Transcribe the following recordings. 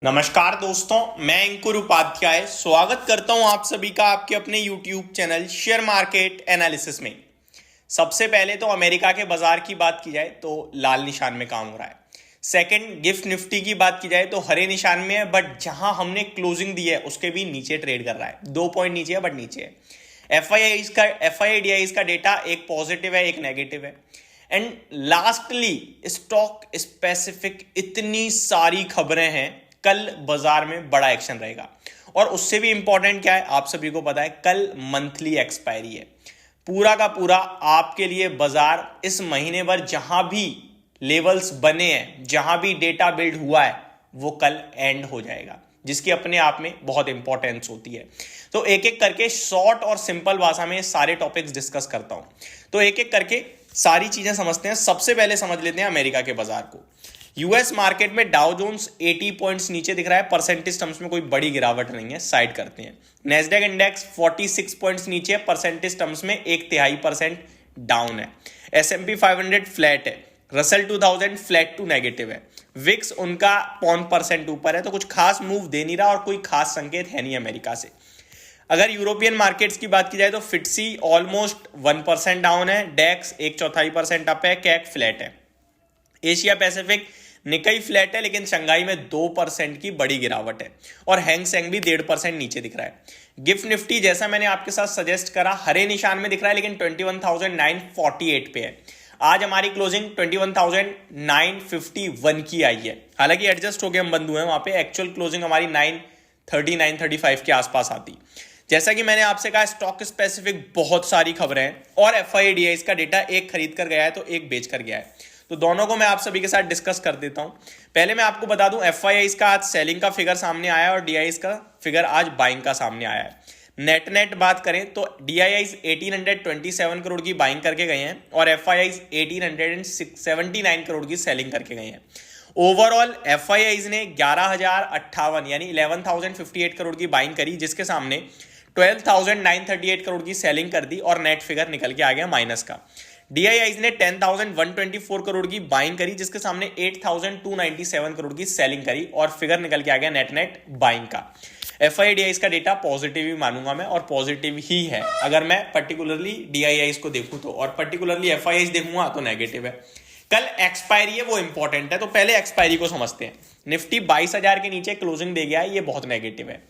नमस्कार दोस्तों, मैं अंकुर उपाध्याय स्वागत करता हूं आप सभी का आपके अपने YouTube channel share market analysis में। सबसे पहले तो अमेरिका के बाजार की बात की जाए तो लाल निशान में काम हो रहा है। सेकंड, गिफ्ट निफ्टी की बात की जाए तो हरे निशान में है, बट जहां हमने क्लोजिंग दी है उसके भी नीचे ट्रेड कर रहा है। 2 पॉइंट नीचे है बट नीचे है। एफआईआईज का डेटा एक पॉजिटिव है, एक नेगेटिव है। एंड लास्टली स्टॉक स्पेसिफिक इतनी सारी खबरें हैं, कल बाजार में बड़ा एक्शन रहेगा। और उससे भी इंपॉर्टेंट क्या है, आप सभी को पता है कल मंथली एक्सपायरी है। पूरा का पूरा आपके लिए बाजार इस महीने भर जहां भी लेवल्स बने हैं, जहां भी डेटा बिल्ड हुआ है, वो कल एंड हो जाएगा, जिसकी अपने आप में बहुत इंपॉर्टेंस होती है। तो एक एक करके शॉर्ट और सिंपल भाषा में सारे टॉपिक्स डिस्कस करता हूं। तो एक एक करके सारी चीजें समझते हैं। सबसे पहले समझ लेते हैं अमेरिका के बाजार को। यूएस मार्केट में डाउ जोन्स 80 पॉइंट्स नीचे दिख रहा है, परसेंटेज टर्म्स में कोई बड़ी गिरावट नहीं है, साइड करते हैं। नेस्डेक इंडेक्स 46 पॉइंट्स नीचे है, परसेंटेज टर्म्स में 1/3% डाउन है। एसएमपी 500 फ्लैट है। रसल 2000 फ्लैट टू नेगेटिव है। विक्स उनका 0.1% ऊपर है, तो कुछ खास मूव दे नहीं रहा और कोई खास संकेत है नहीं अमेरिका से। अगर यूरोपियन मार्केट्स की बात की जाए तो फिट्सी ऑलमोस्ट 1% डाउन है, डेक्स 1/4% अप है, कैक फ्लैट है। एशिया पैसिफिक निकाई फ्लैट है, लेकिन शंघाई में 2% की बड़ी गिरावट है और हैंग सेंग भी 1.5% नीचे दिख रहा है। गिफ्ट निफ्टी जैसा मैंने आपके साथ सजेस्ट करा हरे निशान में दिख रहा है, लेकिन 21,948 पे है। आज हमारी क्लोजिंग 21,951 की आई है। हालांकि एडजस्ट होके हम बंद हुए हैं, वहां पे एक्चुअल क्लोजिंग हमारी 930 935 के आसपास आती। जैसा कि मैंने आपसे कहा, स्टॉक स्पेसिफिक बहुत सारी खबरें हैं और एफआईआईडीआई का डेटा एक खरीद कर गया है तो एक बेच कर गया है। तो दोनों को मैं आप सभी के साथ डिस्कस कर देता हूं। पहले मैं आपको बता दूं, एफआईआईज का आज सेलिंग का फिगर सामने आया है और डीआईआईज का फिगर आज बाइंग का सामने आया है। नेट बात करें तो डीआईआईज 1827 करोड़ की बाइंग करके गए हैं और एफआईआईज 1879 करोड़ की सेलिंग करके गए हैं। ओवरऑल एफआईआईज ने 11,058 यानी 11,058 करोड़ की बाइंग करी, जिसके सामने 12,938 करोड़ की सेलिंग कर दी और नेट फिगर निकल के आ गया माइनस का। डीआईआईज ने 10,124 करोड़ की बाइंग करी, जिसके सामने 8,297 करोड़ की सेलिंग करी और फिगर निकल के आ गया नेट बाइंग का। एफआईआईडीआईज का डेटा पॉजिटिव ही मानूंगा मैं, और पॉजिटिव ही है अगर मैं पर्टिकुलरली डीआईआईज को देखूं तो, और पर्टिकुलरली एफआईआईज देखूंगा तो नेगेटिव है। कल एक्सपायरी है, वो इंपॉर्टेंट है, तो पहले एक्सपायरी को समझते हैं। निफ्टी 22,000 के नीचे क्लोजिंग दे गया है, ये बहुत नेगेटिव है।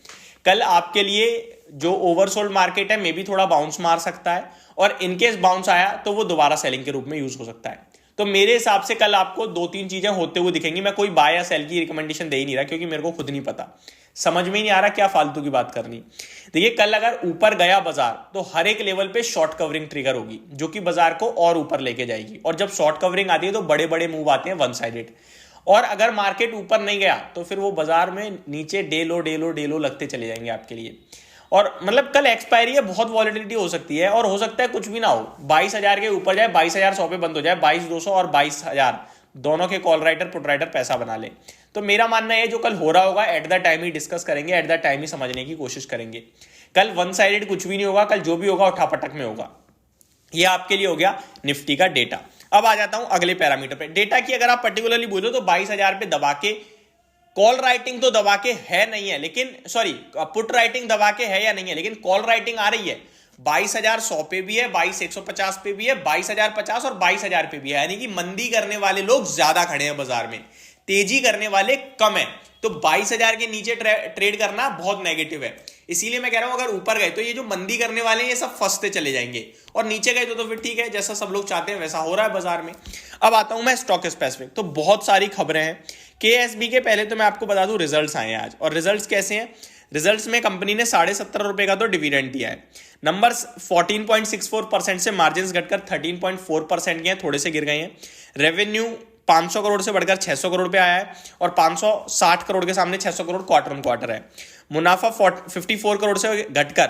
कल आपके लिए जो ओवरसोल्ड मार्केट है मे भी थोड़ा बाउंस मार सकता है, और इनकेस बाउंस आया तो वो दोबारा सेलिंग के रूप में यूज हो सकता है। तो मेरे हिसाब से कल आपको 2-3 चीजें होते हुए दिखेंगी। मैं कोई बाय या सेल की रिकमेंडेशन दे ही नहीं रहा, क्योंकि मेरे को खुद नहीं पता, समझ में नहीं आ रहा क्या फालतू की बात करनी। देखिए, कल अगर ऊपर गया बाजार तो हर एक लेवल पे शॉर्ट कवरिंग ट्रिगर होगी, जो कि बाजार को और ऊपर लेके जाएगी। और जब शॉर्ट कवरिंग आती है तो बड़े बड़े मूव आते हैं वन साइडेड। और अगर मार्केट ऊपर नहीं गया तो फिर वो बाजार में नीचे डे लो लगते चले जाएंगे आपके लिए। और मतलब कल एक्सपायरी है, बहुत वॉलेटिलिटी हो सकती है, और हो सकता है कुछ भी ना हो, 22,000 के ऊपर जाए, 22,100 पे बंद हो जाए, 22,200 और 22,000 दोनों के कॉल राइटर पुट राइटर पैसा बना ले। तो मेरा मानना है जो कल हो रहा होगा at the time he discuss करेंगे, एट द टाइम ही समझने की कोशिश करेंगे। कल वन साइडेड कुछ भी नहीं होगा, कल जो भी होगा उठापटक में होगा। ये आपके लिए हो गया निफ्टी का डेटा। अब आ जाता हूं अगले पैरामीटर पे। डेटा की अगर आप पर्टिकुलरली बोलो तो 22,000 पे दबा के कॉल राइटिंग तो दबा के है नहीं है, लेकिन सॉरी पुट राइटिंग दबा के है या नहीं है, लेकिन कॉल राइटिंग आ रही है। 22,100 पे भी है, 22,150 पे भी है, 22,050 और 22,000 पे भी है। यानी कि मंदी करने वाले लोग ज्यादा खड़े हैं बाजार में, तेजी करने वाले कम है। तो 22,000 के नीचे ट्रेड करना बहुत नेगेटिव है। इसीलिए मैं कह रहा हूं अगर ऊपर गए तो ये जो मंदी करने वाले हैं ये सब फंसते चले जाएंगे, और नीचे गए तो फिर ठीक है, जैसा सब लोग चाहते हैं वैसा हो रहा है बाजार में। अब आता हूं मैं स्टॉक स्पेसिफिक। तो बहुत सारी खबरें हैं केएसबी के। पहले तो मैं आपको बता दूं रिजल्ट्स आए हैं आज, और रिजल्ट्स कैसे हैं। रिजल्ट्स में कंपनी ने 17.5 रुपए का तो डिविडेंड दिया है। नंबर्स 14.64% से मार्जिन घटकर 13.4% के हैं, थोड़े से गिर गए हैं। रेवेन्यू 500 करोड़ से बढ़कर 600 करोड़ पे आया है, और 560 करोड़ के सामने 600 करोड़ क्वार्टर ऑन क्वार्टर है। मुनाफा 54 करोड़ से घटकर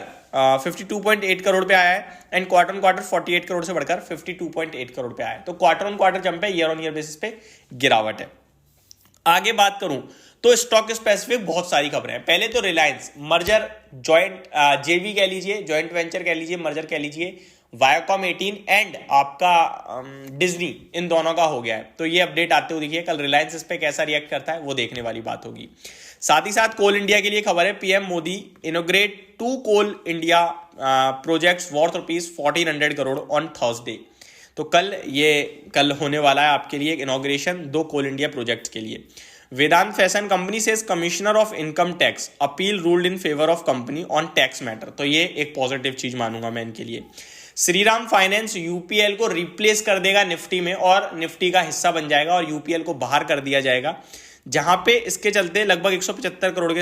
52.8 करोड़ पे आया है, and quarter on quarter 48 crore से बढ़कर 52.8 करोड़ पे आया है। तो क्वार्टर ऑन क्वार्टर जंप है, ईयर ऑन ईयर बेसिस पे गिरावट है। आगे बात करूं तो स्टॉक स्पेसिफिक बहुत सारी खबरें हैं। पहले तो रिलायंस मर्जर, जॉइंट जेवी कह लीजिए, जॉइंट वेंचर कह लीजिए, मर्जर कह लीजिए, वायाकॉम 18 एंड आपका डिज्नी, इन दोनों का हो गया है। तो ये अपडेट आते हुए देखिए, कल रिलायंस इस पे कैसा रिएक्ट करता है वो देखने वाली बात होगी। साथ ही साथ कोल इंडिया के लिए खबर है, PM Modi inaugurate 2 Coal India projects worth ₹1400 crore on Thursday. तो कल होने वाला है आपके लिए एक इनॉग्रेशन 2 कोल इंडिया प्रोजेक्ट्स के लिए। वेदांत फैशन कंपनी से commissioner of income tax appeal ruled in favour of company on tax matter. तो ये एक पॉजिटिव चीज मानूंगा मैं इनके लिए। श्रीराम फाइनेंस यूपीएल को रिप्लेस कर देगा निफ्टी में और निफ्टी का हिस्सा बन जाएगा और यूपीएल को बाहर कर दिया जाएगा, जहां पे इसके चलते लगभग 175 करोड़ के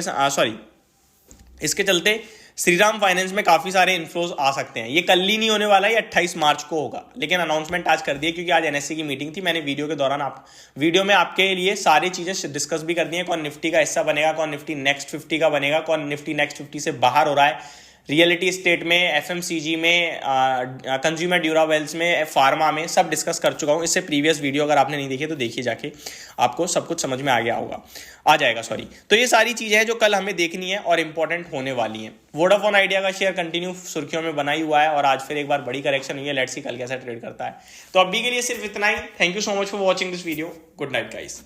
इसके चलते श्रीराम फाइनेंस में काफी सारे इन्फ्लोज आ सकते हैं। ये कल ही नहीं होने वाला है, 28 मार्च को होगा, लेकिन अनाउंसमेंट आज कर दिए क्योंकि आज एनएससी की मीटिंग थी। मैंने वीडियो के दौरान वीडियो में आपके लिए सारी चीजें डिस्कस भी कर दी है, कौन निफ्टी का हिस्सा बनेगा, कौन निफ्टी नेक्स्ट 50 का बनेगा, कौन निफ्टी नेक्स्ट 50 से बाहर हो रहा है, रियलिटी स्टेट में, एफएमसीजी में, कंज्यूमर ड्यूराबल्स में, फार्मा में, सब डिस्कस कर चुका हूं। इससे प्रीवियस वीडियो अगर आपने नहीं देखी तो देखिए जाके, आपको सब कुछ समझ में आ जाएगा। तो ये सारी चीजें हैं जो कल हमें देखनी है और इंपॉर्टेंट होने वाली हैं। वोडाफोन आइडिया का शेयर कंटिन्यू सुर्खियों में बना ही हुआ है और आज फिर एक बार बड़ी करेक्शन हुई है। लेट्स सी कल कैसा ट्रेड करता है। तो अभी के लिए सिर्फ इतना ही। Thank you so much for watching this video. Good night guys.